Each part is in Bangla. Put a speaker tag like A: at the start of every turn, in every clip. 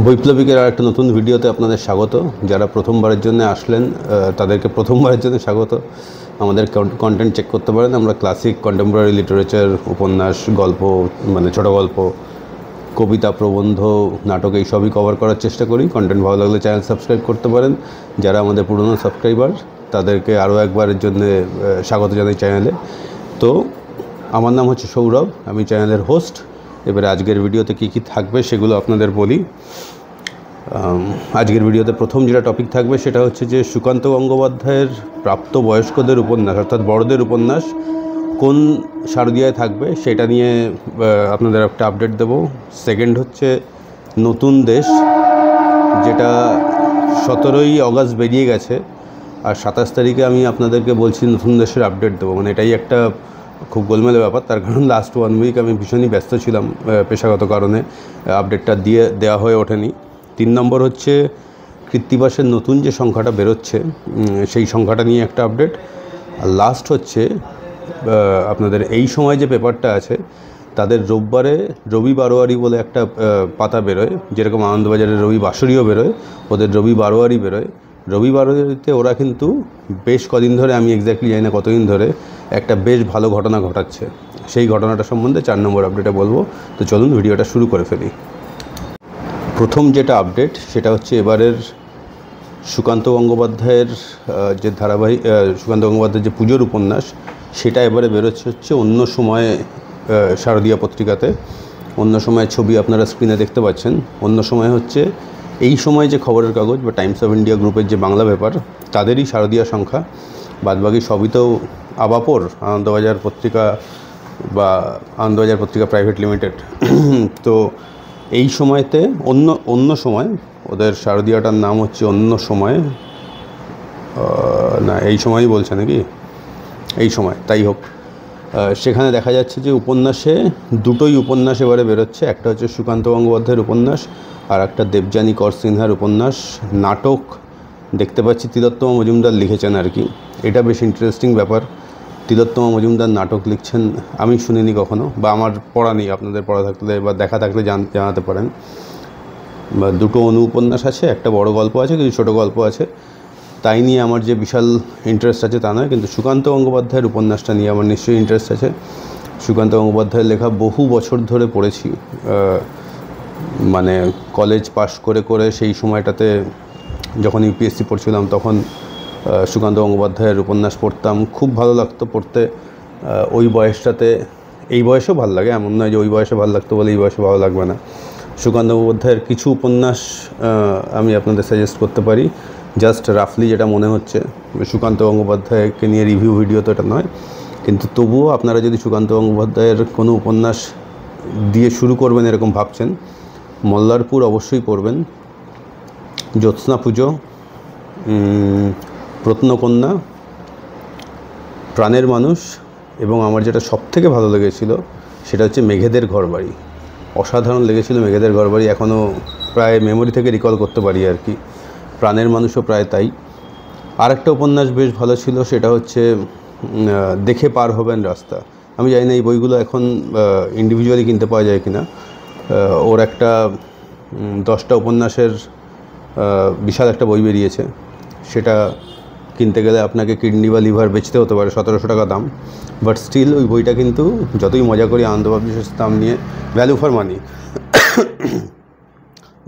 A: বৈপ্লবিকের আর একটা নতুন ভিডিওতে আপনাদের স্বাগত। যারা প্রথমবারের জন্য আসলেন তাদেরকে প্রথমবারের জন্য স্বাগত। আমাদের কন্টেন্ট চেক করতে পারেন। আমরা ক্লাসিক কন্টেম্পোরারি লিটারেচার, উপন্যাস, গল্প মানে ছোটো গল্প, কবিতা, প্রবন্ধ, নাটক এই সবই কভার করার চেষ্টা করি। কন্টেন্ট ভালো লাগলে চ্যানেল সাবস্ক্রাইব করতে পারেন। যারা আমাদের পুরনো সাবস্ক্রাইবার তাদেরকে আরও একবারের জন্য স্বাগত জানাই চ্যানেলে। তো আমার নাম হচ্ছে সৌরভ, আমি চ্যানেলের হোস্ট। এবারে আজকের ভিডিওতে কী কী থাকবে সেগুলো আপনাদের বলি। আজকের ভিডিওতে প্রথম যেটা টপিক থাকবে সেটা হচ্ছে যে সুকান্ত গঙ্গোপাধ্যায়ের প্রাপ্তবয়স্কদের উপন্যাস অর্থাৎ বড়দের উপন্যাস কোন শারদিয়ায় থাকবে সেটা নিয়ে আপনাদের একটা আপডেট দেব। সেকেন্ড হচ্ছে নতুন দেশ, যেটা 17ই অগাস্ট বেরিয়ে গেছে, আর 27 তারিখে আমি আপনাদেরকে বলছি নতুন দেশের আপডেট দেবো। মানে এটাই একটা খুব গোলমেলে ব্যাপার, তার কারণ লাস্ট 1 উইক আমি ভীষণই ব্যস্ত ছিলাম পেশাগত কারণে, আপডেটটা দেওয়া হয়ে ওঠেনি। 3 নম্বর হচ্ছে কৃত্তিবাসের নতুন যে সংখ্যাটা বেরোচ্ছে সেই সংখ্যাটা নিয়ে একটা আপডেট। আর লাস্ট হচ্ছে আপনাদের এই সময় যে পেপারটা আছে তাদের রোববারে রবি বারোয়ারি বলে একটা পাতা বেরোয়, যেরকম আনন্দবাজারের রবি বাসরীও বেরোয়, ওদের রবি বারোয়ারি বেরোয়। রবি বারোয়ারিতে ওরা কিন্তু বেশ কদিন ধরে, আমি এক্স্যাক্টলি জানি না কতদিন ধরে, একটা বেশ ভালো ঘটনা ঘটাচ্ছে। সেই ঘটনাটা সম্বন্ধে 4 নম্বর আপডেটে বলবো। তো চলুন ভিডিওটা শুরু করে ফেলি। প্রথম যেটা আপডেট সেটা হচ্ছে এবারের সুকান্ত গঙ্গোপাধ্যায়ের যে ধারাবাহিক সুকান্ত গঙ্গোপাধ্যায়ের যে পুজোর উপন্যাস সেটা এবারে বেরোচ্ছে হচ্ছে অন্য সময় শারদীয়া পত্রিকাতে। অন্য সময় ছবি আপনারা স্ক্রিনে দেখতে পাচ্ছেন। অন্য সময় হচ্ছে এই সময় যে খবরের কাগজ বা টাইমস অফ ইন্ডিয়া গ্রুপের যে বাংলা পেপার তাদেরই শারদীয়া সংখ্যা, বাদবাকি সবই তো আবাপর, আনন্দবাজার পত্রিকা বা আনন্দবাজার পত্রিকা প্রাইভেট লিমিটেড। তো এই সময়তে অন্য সময় ওদের শারদীয়াটার নাম হচ্ছে অন্য সময়, না এই সময়ই বলছে নাকি, এই সময়, তাই হোক। সেখানে দেখা যাচ্ছে যে উপন্যাসে দুটোই উপন্যাস এবারে বেরোচ্ছে। একটা হচ্ছে সুকান্ত গঙ্গোপাধ্যায়ের উপন্যাস আর একটা দেবযানী কর সিনহার উপন্যাস। নাটক দেখতে পাচ্ছি তিলোত্তমা মজুমদার লিখেছেন আর কি, এটা বেশ ইন্টারেস্টিং ব্যাপার। তিলোত্তমা মজুমদার নাটক লিখছেন, আমি শুনিনি কখনো, বা আমার পড়া নেই। আপনাদের পড়া থাকলে বা দেখা থাকলে জানাতে পারেন। বা দুটো উপন্যাস আছে, একটা বড় গল্প আছে, কিছু ছোটো গল্প আছে। তাই নিয়ে আমার যে বিশাল ইন্টারেস্ট আছে তা নয়, কিন্তু সুকান্ত গঙ্গোপাধ্যায়ের উপন্যাসটা নিয়ে আমার নিশ্চয়ই ইন্টারেস্ট আছে। সুকান্ত গঙ্গোপাধ্যায়ের লেখা বহু বছর ধরে পড়েছি, মানে কলেজ পাশ করে সেই সময়টাতে যখন ইউপিএসসি পড়ছিলাম তখন সুকান্ত গঙ্গোপাধ্যায়ের উপন্যাস পড়তাম, খুব ভালো লাগতো পড়তে। ওই বয়সটাতে, এই বয়সেও ভালো লাগে, এমন নয় যে ওই বয়সে ভালো লাগতো বলে এই বয়সে ভালো লাগবে না। সুকান্ত গঙ্গোপাধ্যায়ের কিছু উপন্যাস আমি আপনাদের সাজেস্ট করতে পারি, জাস্ট রাফলি যেটা মনে হচ্ছে। সুকান্ত গঙ্গোপাধ্যায়কে নিয়ে রিভিউ ভিডিও তো এটা নয়, কিন্তু তবুও আপনারা যদি সুকান্ত গঙ্গোপাধ্যায়ের কোনো উপন্যাস দিয়ে শুরু করবেন এরকম ভাবছেন, মল্লারপুর অবশ্যই পড়বেন, জ্যোৎস্না পুজো, প্রত্নকন্যা, প্রাণের মানুষ, এবং আমার যেটা সবথেকে ভালো লেগেছিল সেটা হচ্ছে মেঘেদের ঘরবাড়ি। অসাধারণ লেগেছিল মেঘেদের ঘরবাড়ি, এখনও প্রায় মেমোরি থেকে রিকল করতে পারি আর কি। প্রাণের মানুষও প্রায় তাই। আরেকটা উপন্যাস বেশ ভালো ছিল, সেটা হচ্ছে দেখে পার হবেন রাস্তা। আমি জানি না এই বইগুলো এখন ইন্ডিভিজুয়ালি কিনতে পাওয়া যায় কিনা। ওর একটা 10টা উপন্যাসের বিশাল একটা বই বেরিয়েছে, সেটা কিনতে গেলে আপনাকে কিডনি বা লিভার বেচতে হতে পারে, 1700 টাকা দাম। বাট স্টিল ওই বইটা কিন্তু যতই মজা করি আনন্দ পাবলিশার্স দাম নিয়ে, ভ্যালু ফর মানি।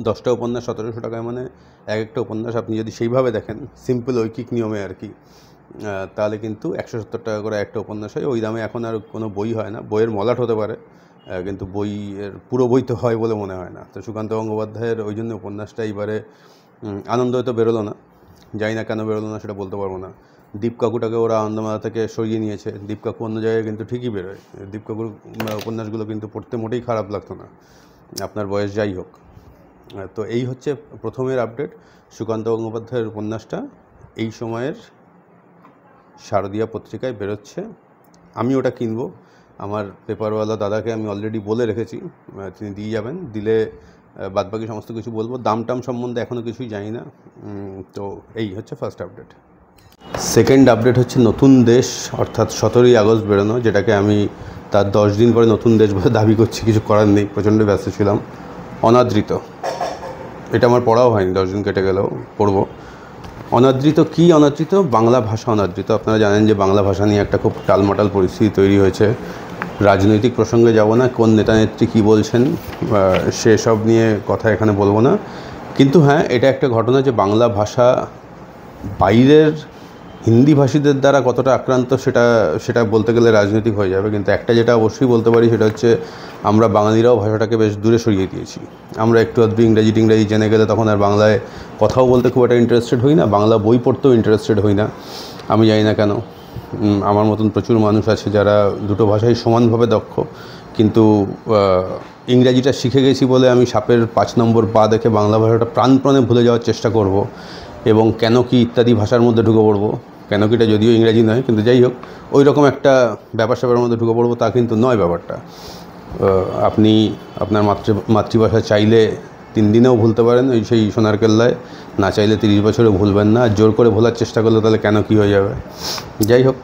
A: 10টা উপন্যাস 1700 টাকায়, মানে এক একটা উপন্যাস আপনি যদি সেইভাবে দেখেন সিম্পল ঐকিক নিয়মে আর কি, তাহলে কিন্তু 170 টাকা করে একটা উপন্যাস হয়। ওই দামে এখন আর কোনো বই হয় না। বইয়ের মলাট হতে পারে, কিন্তু বইয়ের পুরো বই তো হয় বলে মনে হয় না। তো সুকান্ত গঙ্গোপাধ্যায়ের ওই জন্য উপন্যাসটা এইবারে আনন্দ হয়তো বেরোলো না, জানি না কেন বেরোলো না সেটা বলতে পারবো না। দীপ কাকুটাকে ওরা আনন্দমেলা থেকে সরিয়ে নিয়েছে, দীপ কাকু অন্য জায়গায় কিন্তু ঠিকই বেরোয়। দীপ কাকুর উপন্যাসগুলো কিন্তু পড়তে মোটেই খারাপ লাগতো না, আপনার বয়স যাই হোক। তো এই হচ্ছে প্রথমের আপডেট, সুকান্ত গঙ্গোপাধ্যায়ের উপন্যাসটা এই সময়ের শারদীয়া পত্রিকায় বেরোচ্ছে। আমি ওটা কিনবো। আমার পেপারওয়ালা দাদাকে আমি অলরেডি বলে রেখেছি, তিনি দিয়ে যাবেন। দিলে বাদবাকি সমস্ত কিছু বলবো। দাম টাম সম্বন্ধে এখনও কিছুই জানি না। তো এই হচ্ছে ফার্স্ট আপডেট। সেকেন্ড আপডেট হচ্ছে নতুন দেশ, অর্থাৎ 17ই আগস্ট বেরোনো, যেটাকে আমি তার 10 দিন পরে নতুন দেশ বলে দাবি করছি, কিছু করার নেই, প্রচণ্ড ব্যস্ত ছিলাম। অনাদৃত এটা আমার পড়াও হয়নি, 10 দিন কেটে গেলেও পড়বো। অনাদৃত কী অনাদৃত? বাংলা ভাষা অনাদৃত। আপনারা জানেন যে বাংলা ভাষা নিয়ে একটা খুব টালমাটাল পরিস্থিতি তৈরি হয়েছে। রাজনৈতিক প্রসঙ্গে যাব না, কোন নেতা নেত্রী কী বলছেন সেসব নিয়ে কথা এখানে বলবো না। কিন্তু হ্যাঁ, এটা একটা ঘটনা যে বাংলা ভাষা বাইরের হিন্দিভাষীদের দ্বারা কতটা আক্রান্ত সেটা বলতে গেলে রাজনৈতিক হয়ে যাবে। কিন্তু একটা যেটা অবশ্যই বলতে পারি সেটা হচ্ছে আমরা বাঙালিরাও ভাষাটাকে বেশ দূরে সরিয়ে দিয়েছি। আমরা একটু আধটু ইংরাজি জেনে গেলে তখন আর বাংলায় কথাও বলতে খুব একটা ইন্টারেস্টেড হই না, বাংলা বই পড়তেও ইন্টারেস্টেড হই না। আমি জানি না কেন। আমার মতন প্রচুর মানুষ আছে যারা দুটো ভাষাই সমানভাবে দক্ষ, কিন্তু ইংরাজিটা শিখে গেছি বলে আমি সাপের 5 নম্বর পা দেখে বাংলা ভাষাটা প্রাণপণে ভুলে যাওয়ার চেষ্টা করব এবং কেন কি ইত্যাদি ভাষার মধ্যে ঢুকে পড়বো। কেন কিটা যদিও ইংরাজি নয়, কিন্তু যাই হোক, ওই রকম একটা ব্যাপার মধ্যে ঢুকে পড়বো তা কিন্তু নয় ব্যাপারটা। আপনি আপনার মাতৃভাষা চাইলে 3 দিনেও ভুলতে পারেন ওই সেই সোনার কেল্লায়, না চাইলে 30 বছরে ভুলবেন না। জোর করে ভোলার চেষ্টা করলে তাহলে কেন কী হয়ে যাবে। যাই হোক,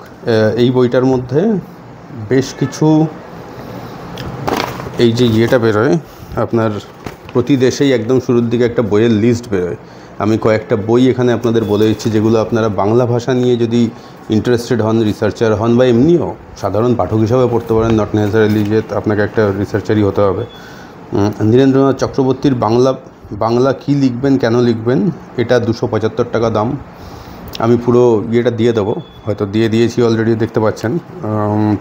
A: এই বইটার মধ্যে বেশ কিছু এই যে ইয়েটা বেরোয় আপনার প্রতি দেশেই একদম শুরুর দিকে একটা বইয়ের লিস্ট বেরোয়। আমি কয়েকটা বই এখানে আপনাদের বলে দিচ্ছি যেগুলো আপনারা বাংলা ভাষা নিয়ে যদি ইন্টারেস্টেড হন, রিসার্চার হন বা এমনিও সাধারণ পাঠক হিসাবে পড়তে পারেন, নট নেসেসারিলি যে আপনাকে একটা রিসার্চারই হতে হবে। নীরেন্দ্রনাথ চক্রবর্তীর বাংলা কী লিখবেন কেন লিখবেন, এটা 275 টাকা দাম। আমি পুরো ইয়েটা দিয়ে দেবো, হয়তো দিয়ে দিয়েছি অলরেডি, দেখতে পাচ্ছেন।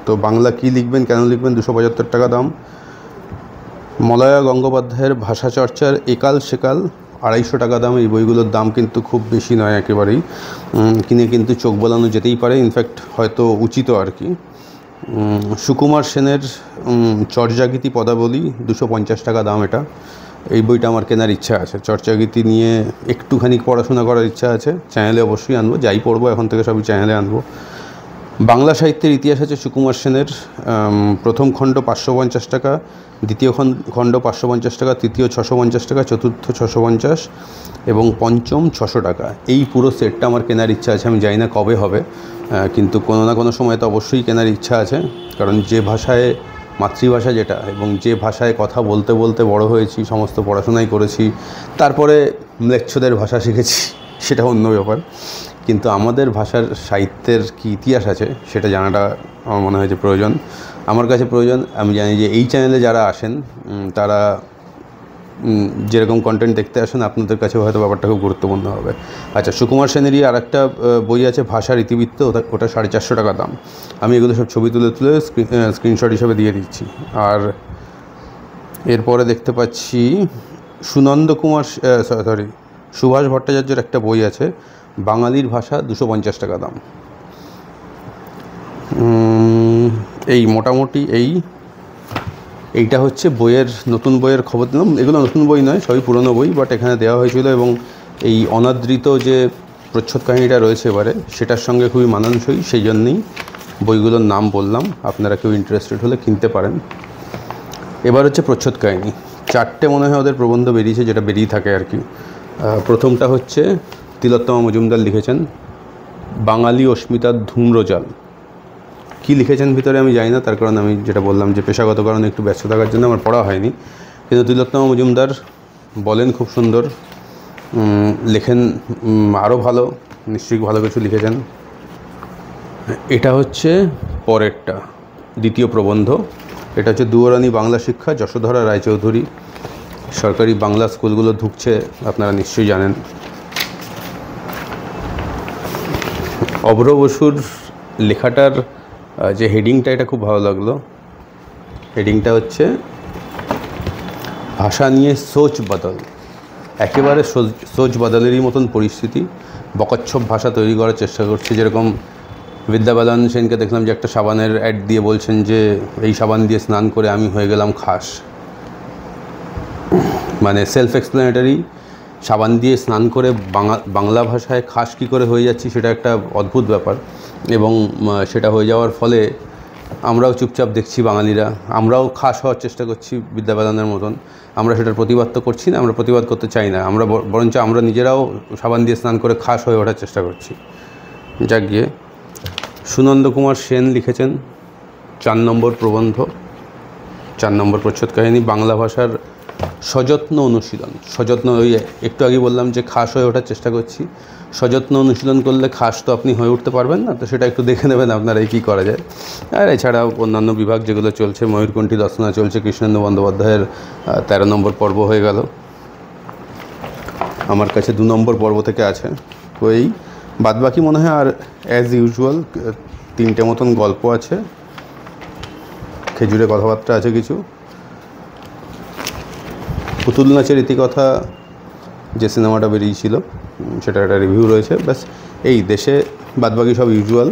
A: তো বাংলা কী লিখবেন কেন লিখবেন 275 টাকা দাম। মলয়া গঙ্গোপাধ্যায়ের ভাষা চর্চার একাল সেকাল 250 টাকা দাম। এই বইগুলোর দাম কিন্তু খুব বেশি নয় একেবারেই, কিনে কিন্তু চোখ বোলানো যেতেই পারে, ইনফ্যাক্ট হয়তো উচিত আর কি। সুকুমার সেনের চর্যাগীতি পদাবলী 250 টাকা দাম। এটা এই বইটা আমার কেনার ইচ্ছা আছে। চর্যাগীতি নিয়ে একটুখানি পড়াশোনা করার ইচ্ছা আছে, চ্যানেলে অবশ্যই আনবো, যাই পড়বো এখন থেকে সবই চ্যানেলে আনবো। বাংলা সাহিত্যের ইতিহাস আছে সুকুমার সেনের, প্রথম খণ্ড 550 টাকা, দ্বিতীয় খণ্ড 550 টাকা, তৃতীয় 650 টাকা, চতুর্থ 650 এবং পঞ্চম 600 টাকা। এই পুরো সেটটা আমার কেনার ইচ্ছা আছে। আমি জানি না কবে হবে, কিন্তু কোনো না কোনো সময় তো অবশ্যই কেনার ইচ্ছা আছে। কারণ যে ভাষায় মাতৃভাষা যেটা এবং যে ভাষায় কথা বলতে বলতে বড় হয়েছি, সমস্ত পড়াশোনাই করেছি, তারপরে ম্লেচ্ছদের ভাষা শিখেছি, সেটা অন্য ব্যাপার। কিন্তু আমাদের ভাষার সাহিত্যের কি ইতিহাস আছে সেটা জানাটা আমার মনে হয় যে প্রয়োজন, আমার কাছে প্রয়োজন। আমি জানি যে এই চ্যানেলে যারা আসেন তারা যেরকম কন্টেন্ট দেখতে আসেন আপনাদের কাছেও হয়তো ব্যাপারটা খুব গুরুত্বপূর্ণ হবে। আচ্ছা, সুকুমার সেনেরই আর একটা বই আছে ভাষার ইতিবৃত্ত, ওটা 450 টাকা দাম। আমি এগুলো সব ছবি তুলে স্ক্রিনশট হিসেবে দিয়ে দিচ্ছি। আর এরপরে দেখতে পাচ্ছি সুভাষ ভট্টাচার্যের একটা বই আছে বাঙালির ভাষা, 250 টাকা দাম। এই মোটামুটি এইটা হচ্ছে নতুন বইয়ের খবর দিলাম। এগুলো নতুন বই নয়, সবই পুরনো বই, বাট এখানে দেওয়া হয়েছিল এবং এই অনাদৃত যে প্রচ্ছদ কাহিনীটা রয়েছে এবারে সেটার সঙ্গে খুবই মানানসই, সেই জন্যেই বইগুলোর নাম বললাম। আপনারা কেউ ইন্টারেস্টেড হলে কিনতে পারেন। এবার হচ্ছে প্রচ্ছদ কাহিনী। 4টে মনে হয় ওদের প্রবন্ধ বেরিয়েছে, যেটা বেরিয়ে থাকে আর কি। প্রথমটা হচ্ছে তিলোত্তমা মজুমদার লিখেছেন বাঙালি অস্মিতার ধূম্রজাল। কী লিখেছেন ভিতরে আমি জানি না, তার কারণ আমি যেটা বললাম যে পেশাগত কারণে একটু ব্যস্ত থাকার জন্য আমার পড়া হয়নি। কিন্তু তিলোত্তমা মজুমদার বলেন খুব সুন্দর, লেখেন আরও ভালো, নিশ্চয়ই ভালো কিছু লিখেছেন। এটা হচ্ছে পরেরটা, দ্বিতীয় প্রবন্ধ। এটা হচ্ছে দুয়ারানি বাংলা শিক্ষা, যশোধরা রায়চৌধুরী। সরকারি বাংলা স্কুলগুলো ঢুকছে, আপনারা নিশ্চয়ই জানেন। অভ্র বসুর লেখাটার যে হেডিংটা, এটা খুব ভালো লাগলো। হেডিংটা হচ্ছে ভাষা নিয়ে সোচ বদল। একেবারে সোচ বদলেরই মতন পরিস্থিতি, বকচ্ছপ ভাষা তৈরি করার চেষ্টা করছে। যেরকম বিদ্যাবালান সেনকে দেখলাম যে একটা সাবানের অ্যাড দিয়ে বলছেন যে এই সাবান দিয়ে স্নান করে আমি হয়ে গেলাম খাস। মানে সেলফ এক্সপ্লেনেটারি, সাবান দিয়ে স্নান করে বাংলা ভাষায় খাস কী করে হয়ে যাচ্ছি সেটা একটা অদ্ভুত ব্যাপার। এবং সেটা হয়ে যাওয়ার ফলে আমরাও চুপচাপ দেখছি, বাঙালিরা আমরাও খাস হওয়ার চেষ্টা করছি বিদ্যাবালানের মতন। আমরা সেটার প্রতিবাদ তো করছি না, আমরা প্রতিবাদ করতে চাই না, আমরা বরঞ্চ আমরা নিজেরাও সাবান দিয়ে স্নান করে খাস হয়ে ওঠার চেষ্টা করছি। যাক গিয়ে, সুনন্দ কুমার সেন লিখেছেন 4 নম্বর প্রবন্ধ, 4 নম্বর প্রচ্ছদ কাহিনী, বাংলা ভাষার সযত্ন অনুশীলন। সযত্ন, ওই একটু আগে বললাম যে খাস হয়ে ওঠার চেষ্টা করছি। সযত্ন অনুশীলন করলে খাস তো আপনি হয়ে উঠতে পারবেন না, তো সেটা একটু দেখে নেবেন আপনারা কী করা যায়। আর এছাড়াও অন্যান্য বিভাগ যেগুলো চলছে, ময়ূরকণ্ঠী রচনা চলছে, কৃষ্ণেন্দু বন্দ্যোপাধ্যায়ের 13 নম্বর পর্ব হয়ে গেল, আমার কাছে 2 নম্বর পর্ব থেকে আছে। তো এই বাদবাকি মনে হয় আর অ্যাজ ইউজুয়াল 3টে মতন গল্প আছে, খেজুরে কথাবার্তা আছে কিছু, পুতুল নাচের ইতিকথা যে সিনেমাটা বেরিয়েছিল সেটা একটা রিভিউ রয়েছে। ব্যাস এই দেশে বাদবাকি সব ইউজুয়াল।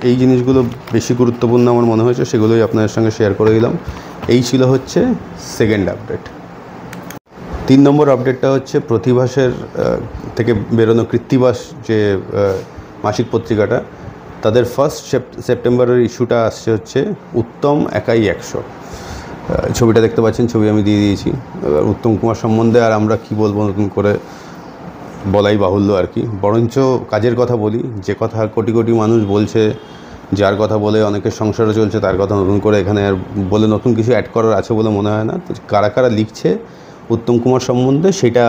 A: এই জিনিসগুলো বেশি গুরুত্বপূর্ণ আমার মনে হয়েছে, সেগুলোই আপনাদের সঙ্গে শেয়ার করে দিলাম। এই ছিল হচ্ছে সেকেন্ড আপডেট। 3 নম্বর আপডেটটা হচ্ছে প্রতিভাসের থেকে বেরোনো কৃত্তিবাস যে মাসিক পত্রিকাটা, তাদের 1 সেপ্টেম্বরের ইস্যুটা আসছে হচ্ছে উত্তম একাই 100। ছবিটা দেখতে পাচ্ছেন, ছবি আমি দিয়ে দিয়েছি। এবার উত্তম কুমার সম্বন্ধে আর আমরা কি বলবো, নতুন করে বলাই বাহুল্য আর কি। বরঞ্চ কাজের কথা বলি, যে কথা কোটি কোটি মানুষ বলছে, যার কথা বলে অনেকের সংসারও চলছে, তার কথা নতুন করে এখানে আর বলে নতুন কিছু অ্যাড করার আছে বলে মনে হয় না। তো কারা কারা লিখছে উত্তম কুমার সম্বন্ধে সেটা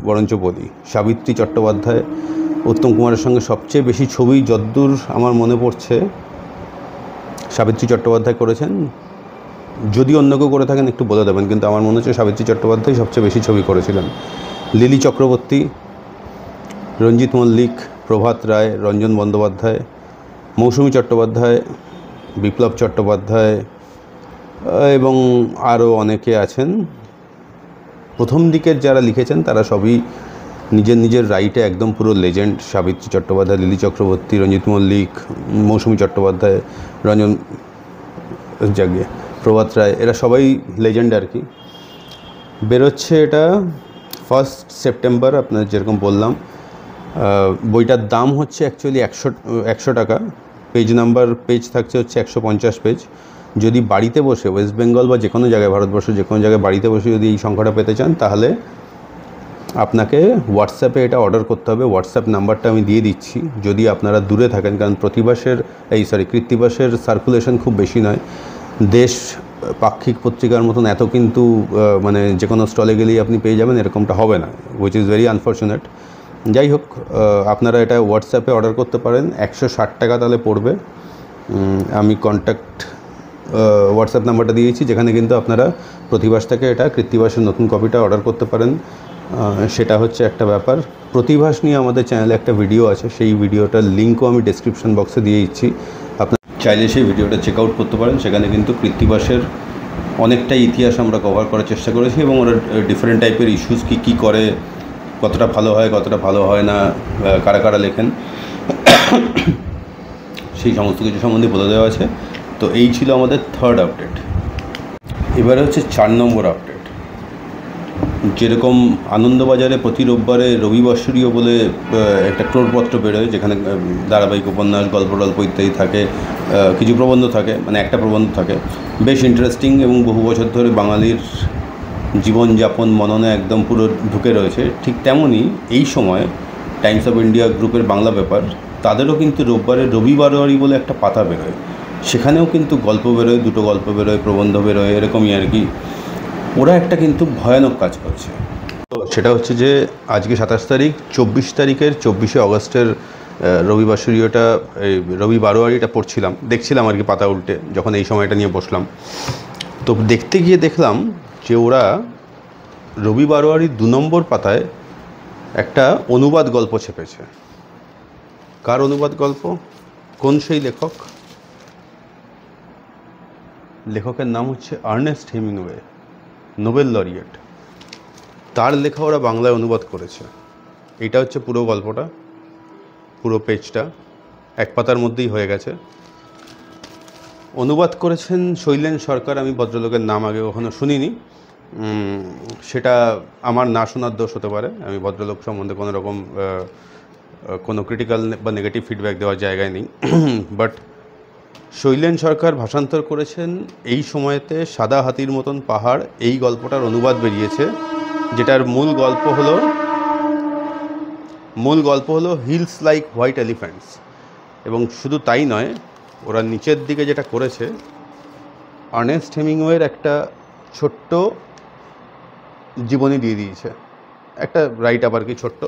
A: বরঞ্চ বলি। সাবিত্রী চট্টোপাধ্যায় উত্তম কুমারের সঙ্গে সবচেয়ে বেশি ছবি যদ্দূর আমার মনে পড়ছে সাবিত্রী চট্টোপাধ্যায় করেছেন। যদি অন্য কেউ করে থাকেন একটু বলে দেবেন, কিন্তু আমার মনে হচ্ছে সাবিত্রী চট্টোপাধ্যায় সবচেয়ে বেশি ছবি করেছিলেন। লিলি চক্রবর্তী, রঞ্জিত মল্লিক, প্রভাত রায়, রঞ্জন বন্দ্যোপাধ্যায়, মৌসুমী চট্টোপাধ্যায়, বিপ্লব চট্টোপাধ্যায় এবং আরও অনেকে আছেন। প্রথম দিকের যারা লিখেছেন তারা সবই নিজের নিজের রাইটে একদম পুরো লেজেন্ড। সাবিত্রী চট্টোপাধ্যায়, লিলি চক্রবর্তী, রঞ্জিত মল্লিক, মৌসুমী চট্টোপাধ্যায়, রঞ্জন জাগিয়ে, প্রভাত রায়, এরা সবাই লেজেন্ড আর কি। বেরোচ্ছে এটা 1 সেপ্টেম্বর, আপনার যেরকম বললাম। বইটার দাম হচ্ছে অ্যাকচুয়ালি 100 টাকা। পেজ থাকছে হচ্ছে 150 পেজ। যদি বাড়িতে বসে ওয়েস্ট বেঙ্গল বা যে কোনো জায়গায়, ভারতবর্ষের যে কোনো জায়গায় বাড়িতে বসে যদি এই সংখ্যাটা পেতে চান, তাহলে আপনাকে হোয়াটসঅ্যাপে এটা অর্ডার করতে হবে। হোয়াটসঅ্যাপ নাম্বারটা আমি দিয়ে দিচ্ছি যদি আপনারা দূরে থাকেন, কারণ কৃত্তিবাসের সার্কুলেশন খুব বেশি নয়। দেশ পাক্ষিক পত্রিকার মতন এত কিন্তু মানে যে কোনো স্টলে গেলেই আপনি পেয়ে যাবেন এরকমটা হবে না, হুইচ ইজ ভেরি আনফর্চুনেট। যাই হোক, আপনারা এটা হোয়াটসঅ্যাপে অর্ডার করতে পারেন। 160 টাকা তাহলে পড়বে। আমি হোয়াটসঅ্যাপ নাম্বারটা দিয়েছি, যেখানে কিন্তু আপনারা প্রতিভাস থেকে এটা কৃত্তিবাসের নতুন কপিটা অর্ডার করতে পারেন। সেটা হচ্ছে একটা ব্যাপার। প্রতিভাস নিয়ে আমাদের চ্যানেলে একটা ভিডিও আছে, সেই ভিডিওটার লিঙ্কও আমি ডেসক্রিপশন বক্সে দিয়ে দিচ্ছি, আপনারা চাইলে সেই ভিডিওটা চেক আউট করতে পারেন। সেখানে কিন্তু কৃত্তিবাসের অনেকটাই ইতিহাস আমরা কভার করার চেষ্টা করেছি, এবং ওরা ডিফারেন্ট টাইপের ইস্যুস কী করে, কতটা ভালো হয় কতটা ভালো হয় না, কারা কারা লেখেন, সেই সমস্ত কিছু সম্বন্ধে বলে দেওয়া আছে। তো এই ছিল আমাদের 3rd আপডেট। এবারে হচ্ছে 4 নম্বর আপডেট। যেরকম আনন্দবাজারে প্রতি রোববারে রবিবাসরীয় বলে একটা ক্রোড়পত্র বেরোয়, যেখানে ধারাবাহিক উপন্যাস, গল্প ইত্যাদি থাকে, কিছু প্রবন্ধ থাকে, মানে একটা প্রবন্ধ থাকে, বেশ ইন্টারেস্টিং এবং বহু বছর ধরে বাঙালির জীবনযাপন মননে একদম পুরো ঢুকে রয়েছে। ঠিক তেমনই এই সময় টাইমস অফ ইন্ডিয়া গ্রুপের বাংলা পেপার, তাদেরও কিন্তু রোববারে রবিবারওয়ারি বলে একটা পাতা বেরোয়। সেখানেও কিন্তু গল্প বেরোয়, 2টো গল্প বেরোয়, প্রবন্ধ বেরোয়, এরকমই আর কি। ওরা একটা কিন্তু ভয়ানক কাজ করছে। তো সেটা হচ্ছে যে আজকে 27 তারিখ, 24 তারিখের 24শে অগস্টের রবিবাসরীয়টা, এই রবি বারোয়ারিটা দেখছিলাম আর কি পাতা উল্টে, যখন এই সময়টা নিয়ে বসলাম। তো দেখতে গিয়ে দেখলাম যে ওরা রবি বারোয়ারির 2 নম্বর পাতায় একটা অনুবাদ গল্প ছেপেছে। কার অনুবাদ গল্প? কোন সেই লেখক? লেখকের নাম হচ্ছে আর্নেস্ট হেমিংওয়ে, নোবেল লরিয়েট। তার লেখা ওরা বাংলায় অনুবাদ করেছে। এটা হচ্ছে পুরো গল্পটা, পুরো পেজটা 1 পাতার মধ্যেই হয়ে গেছে। অনুবাদ করেছেন শৈলেন সরকার। আমি ভদ্রলোকের নাম আগে কখনো শুনিনি, সেটা আমার না শোনার দোষ হতে পারে। আমি ভদ্রলোক সম্বন্ধে কোনো রকম কোনো ক্রিটিক্যাল বা নেগেটিভ ফিডব্যাক দেওয়ার জায়গায় নেই। বাট শৈলেন সরকার ভাষান্তর করেছেন এই সময়তে সাদা হাতির মতন পাহাড়, এই গল্পটার অনুবাদ বেরিয়েছে, যেটার মূল গল্প হলো হিলস লাইক হোয়াইট এলিফ্যান্টস। এবং শুধু তাই নয়, ওরা নিচের দিকে যেটা করেছে, আর্নেস্ট হেমিংওয়ের একটা ছোট্ট জীবনী দিয়ে দিয়েছে, একটা রাইট আপ আর কি, ছোট্ট।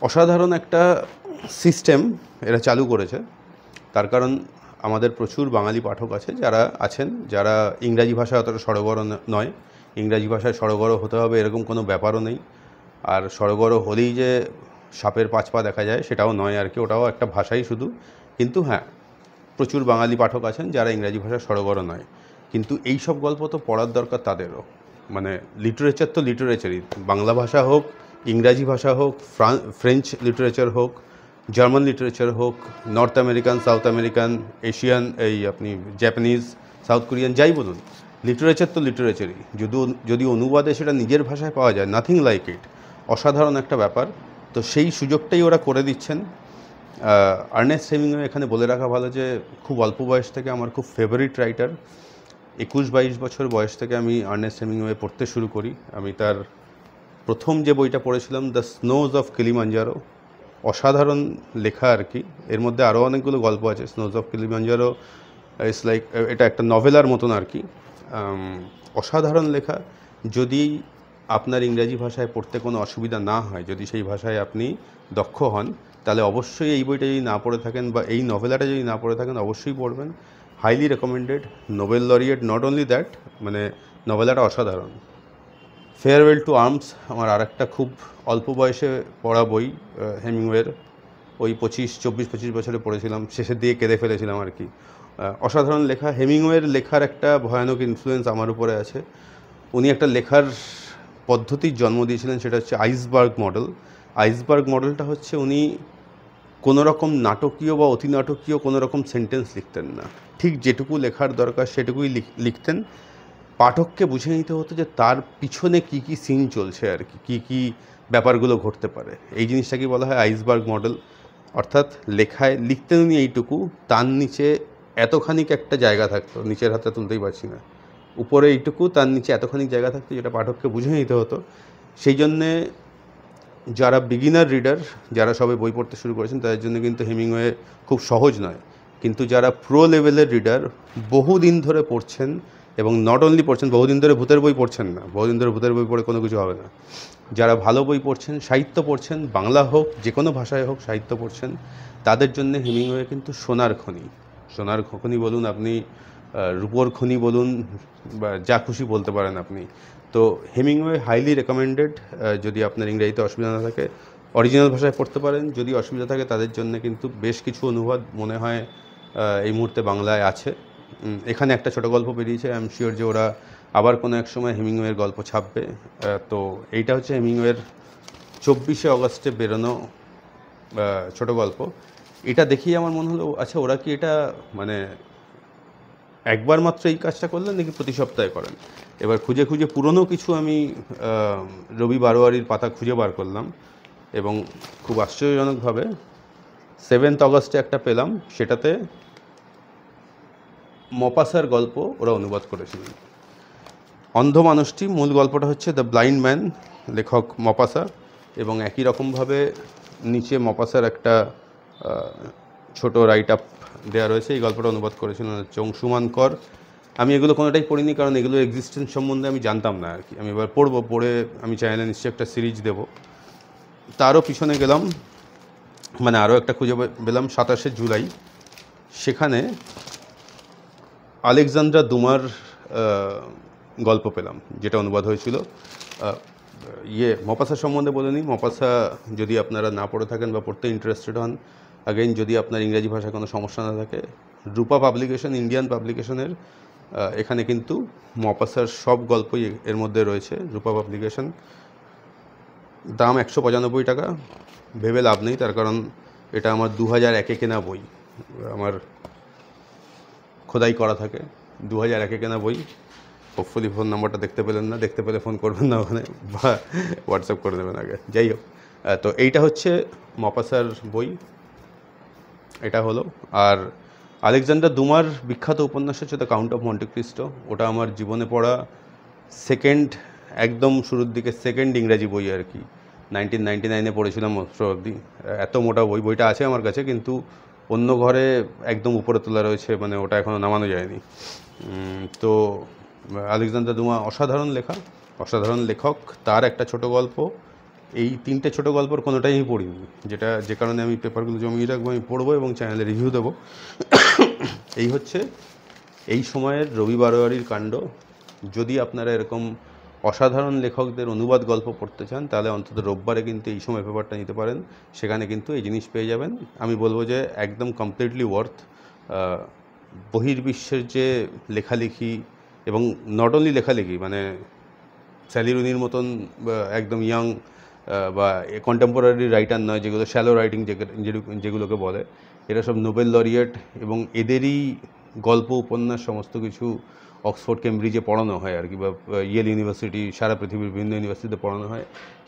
A: অসাধারণ একটা সিস্টেম এরা চালু করেছে। তার কারণ আমাদের প্রচুর বাঙালি পাঠক আছে, যারা ইংরাজি ভাষায় অতটা সড়গড় নয়। ইংরাজি ভাষায় সড়গড় হতে হবে এরকম কোনো ব্যাপারও নেই। আর সড়গড় হলেই যে সাপের 5 পা দেখা যায় সেটাও নয় আর কি, ওটাও একটা ভাষাই শুধু। কিন্তু হ্যাঁ, প্রচুর বাঙালি পাঠক আছেন যারা ইংরাজি ভাষায় সড়গড় নয়, কিন্তু এই সব গল্প তো পড়ার দরকার তাদেরও। মানে লিটারেচার তো লিটারেচারই, বাংলা ভাষা হোক, ইংরাজি ভাষা হোক, ফ্রেঞ্চ লিটারেচার হোক, জার্মান লিটারেচার হোক, north American, south American, Asian, এই আপনি জাপানিজ, সাউথ কোরিয়ান, যাই বলুন, লিটারেচার তো লিটারেচারই। যদি অনুবাদে সেটা নিজের ভাষায় পাওয়া যায়, নাথিং লাইক ইট, অসাধারণ একটা ব্যাপার। তো সেই সুযোগটাই ওরা করে দিচ্ছেন। আর্নেস্ট হেমিংওয়ে এখানে বলে রাখা ভালো যে খুব অল্প বয়স থেকে আমার খুব ফেভারিট রাইটার। 21-22 বছর বয়স থেকে আমি আর্নেস্ট হেমিংওয়ে পড়তে শুরু করি। আমি তার প্রথম যে বইটা পড়েছিলাম, দ্য স্নোজ অফ কিলিমাঞ্জারো, অসাধারণ লেখা আর কি। এর মধ্যে আরও অনেকগুলো গল্প আছে। Snows of Kilimanjaro it's like, এটা একটা নভেলার মতন আর কি, অসাধারণ লেখা। যদি আপনার ইংরাজি ভাষায় পড়তে কোনো অসুবিধা না হয়, যদি সেই ভাষায় আপনি দক্ষ হন, তাহলে অবশ্যই এই বইটা যদি না পড়ে থাকেন বা এই নভেলাটা যদি না পড়ে থাকেন, অবশ্যই পড়বেন। Highly recommended. Nobel laureate, not only that, মানে নভেলাটা অসাধারণ। ফেয়ারওয়েল টু আর্মস আমার আরেকটা খুব অল্প বয়সে পড়া বই, হেমিংওয়ের। ওই 24-25 বছরে পড়েছিলাম, শেষের দিকে কেঁদে ফেলেছিলাম আর কি। অসাধারণ লেখা। হেমিংওয়ের লেখার একটা ভয়ানক ইনফ্লুয়েন্স আমার উপরে আছে। উনি একটা লেখার পদ্ধতির জন্ম দিয়েছিলেন, সেটা হচ্ছে আইসবার্গ মডেল। আইসবার্গ মডেলটা হচ্ছে, উনি কোনো রকম নাটকীয় বা অতি নাটকীয় কোনো রকম সেন্টেন্স লিখতেন না, ঠিক যেটুকু লেখার দরকার সেটুকুই লিখতেন। পাঠককে বুঝে নিতে হতো যে তার পিছনে কী কী সিন চলছে আর কি, কী কী ব্যাপারগুলো ঘটতে পারে। এই জিনিসটাকে বলা হয় আইসবার্গ মডেল। অর্থাৎ লেখায় লিখতেন উনি এইটুকু, তার নিচে এতখানিক একটা জায়গা থাকতো, নিচের হাতে তুলতেই পারছি না, উপরে এইটুকু, তার নিচে এতখানিক জায়গা থাকতো, যেটা পাঠককে বুঝে নিতে হতো। সেই জন্যে যারা বিগিনার রিডার, যারা সবে বই পড়তে শুরু করেছেন, তাদের জন্য কিন্তু হেমিংওয়ে খুব সহজ নয়। কিন্তু যারা প্রো লেভেলের রিডার, বহুদিন ধরে পড়ছেন, এবং নট অনলি পড়ছেন, বহুদিন ধরে ভূতের বই পড়ছেন না, বহুদিন ধরে ভূতের বই পড়ে কোনো কিছু হবে না। যারা ভালো বই পড়ছেন, সাহিত্য পড়ছেন, বাংলা হোক যে কোনো ভাষায় হোক সাহিত্য পড়ছেন, তাদের জন্য হেমিংওয়ে কিন্তু সোনার খনি। সোনার খনি বলুন আপনি, রূপোর খনি বলুন, বা যা খুশি বলতে পারেন আপনি। তো হেমিংওয়ে হাইলি রেকমেন্ডেড। যদি আপনার ইংরেজিতে অসুবিধা না থাকে, অরিজিনাল ভাষায় পড়তে পারেন। যদি অসুবিধা থাকে তাদের জন্য কিন্তু বেশ কিছু অনুবাদ মনে হয় এই মুহূর্তে বাংলায় আছে। এখানে একটা ছোটো গল্প বেরিয়েছে, আই এম শিওর যে ওরা আবার কোনো এক সময় হেমিংওয়ের গল্প ছাপবে। তো এইটা হচ্ছে হেমিংওয়ের 24শে অগস্টে বেরোনো ছোটো গল্প। এটা দেখেই আমার মনে হলো, আচ্ছা ওরা কি এটা মানে একবার মাত্র এই কাজটা করলেন নাকি প্রতি সপ্তাহে করেন। এবার খুঁজে খুঁজে পুরনো কিছু আমি রবি বারোয়ারির পাতা খুঁজে বার করলাম, এবং খুব আশ্চর্যজনকভাবে 7 অগস্টে একটা পেলাম, সেটাতে মপাসার গল্প ওরা অনুবাদ করেছিলেন। অন্ধ মানুষটি, মূল গল্পটা হচ্ছে দ্য ব্লাইন্ড ম্যান, লেখক মপাসা, এবং একই রকমভাবে নিচে মপাসার একটা ছোট রাইট আপ দেওয়া রয়েছে। এই গল্পটা অনুবাদ করেছিলেন হচ্ছে অংশুমান কর। আমি এগুলো কোনোটাই পড়িনি, কারণ এগুলোর এক্সিস্টেন্স সম্বন্ধে আমি জানতাম না আর কি। আমি এবার পড়ে আমি চ্যানেলে নিশ্চয়ই একটা সিরিজ দেব। তারও পিছনে গেলাম, মানে আরও একটা খুঁজে পেলাম 27শে জুলাই। সেখানে আলেকজান্দ্রা দুমার গল্প পেলাম, যেটা অনুবাদ হয়েছিল। মপাসা সম্বন্ধে বলে নিই। মপাসা যদি আপনারা না পড়ে থাকেন বা পড়তে ইন্টারেস্টেড হন, আগেইন যদি আপনার ইংরেজি ভাষায় কোনো সমস্যা না থাকে, রূপা পাবলিকেশন, ইন্ডিয়ান পাবলিকেশনের, এখানে কিন্তু মপাসার সব গল্পই এর মধ্যে রয়েছে। রূপা পাবলিকেশন, দাম 195 টাকা। ভেবে লাভ নেই, তার কারণ এটা আমার 2001-এ কেনা বই, আমার খোদাই করা থাকে। 2001-এ কেনা বই। হোপফুলি ফোন নাম্বারটা দেখতে পেলেন না, দেখতে পেলে ফোন করবেন না ওখানে, বা হোয়াটসঅ্যাপ করে দেবেন আগে। যাই হোক, তো এইটা হচ্ছে মপাসার বই, এটা হলো। আর আলেকজান্ডার দুমার বিখ্যাত উপন্যাস হচ্ছে the count of Monte Christo. ওটা আমার জীবনে পড়া একদম শুরুর দিকে সেকেন্ড ইংরাজি বই আর কি। 1999-এ পড়েছিলাম অবধি। এত মোটা বইটা আছে আমার কাছে, কিন্তু অন্য ঘরে একদম উপরে তোলা রয়েছে, মানে ওটা এখনও নামানো যায়নি। তো আলেকজান্ডার দুমা অসাধারণ লেখা। অসাধারণ লেখক, তার একটা ছোট গল্প। এই 3টে ছোট গল্পর কোনোটাই আমি পড়িনি, যে কারণে আমি পেপারগুলো জমিয়ে রাখবো, আমি পড়বো এবং চ্যানেলে রিভিউ দেবো। এই হচ্ছে এই সময়ের রবি বারোয়ারির কাণ্ড। যদি আপনারা এরকম অসাধারণ লেখকদের অনুবাদ গল্প পড়তে চান, তাহলে অন্তত রোববারে কিন্তু এই সময় পেপারটা নিতে পারেন। সেখানে কিন্তু এই জিনিস পেয়ে যাবেন। আমি বলবো যে একদম কমপ্লিটলি ওয়ার্থ। বহির্বিশ্বের যে লেখালেখি, এবং নট অনলি লেখালেখি, মানে স্যালি রুনির মতন একদম ইয়াং বা কন্টেম্পোরারি রাইটার নয়, যেগুলো শ্যালো রাইটিং যেগুলোকে বলে, এরা সব নোবেল লরিয়েট, এবং এদেরই গল্প উপন্যাস সমস্ত কিছু অক্সফোর্ড কেমব্রিজে পড়ানো হয় আর কি, বা ইয়েল ইউনিভার্সিটি, সারা পৃথিবীর বিভিন্ন ইউনিভার্সিটিতে পড়ানো হয়।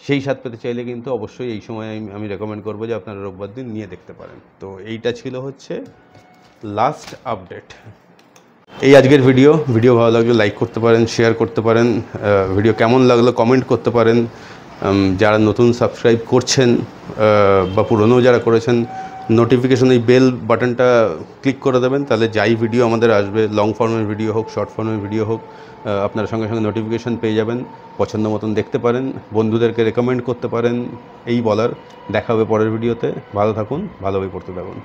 A: সেই স্বাদ পেতে চাইলে কিন্তু অবশ্যই এই সময় আমি রেকমেন্ড করবো যে আপনারা রোববার দিন নিয়ে দেখতে পারেন। তো এইটা ছিল হচ্ছে লাস্ট আপডেট। এই আজকের ভিডিও ভালো লাগলে লাইক করতে পারেন, শেয়ার করতে পারেন। ভিডিও কেমন লাগলো কমেন্ট করতে পারেন। যারা নতুন সাবস্ক্রাইব করছেন বা পুরনো যারা করেছেন, নোটিফিকেশন এই বেল বাটনটা ক্লিক করে দেবেন, তাহলে যাই ভিডিও আমাদের আসবে, লং ফর্মের ভিডিও হোক, শর্ট ফর্মের ভিডিও হোক, আপনারা সঙ্গে সঙ্গে নোটিফিকেশান পেয়ে যাবেন। পছন্দ মতন দেখতে পারেন, বন্ধুদেরকে রেকমেন্ড করতে পারেন। এই বলার, দেখা হবে পরের ভিডিওতে। ভালো থাকুন, ভালোভাবে পড়তে থাকুন।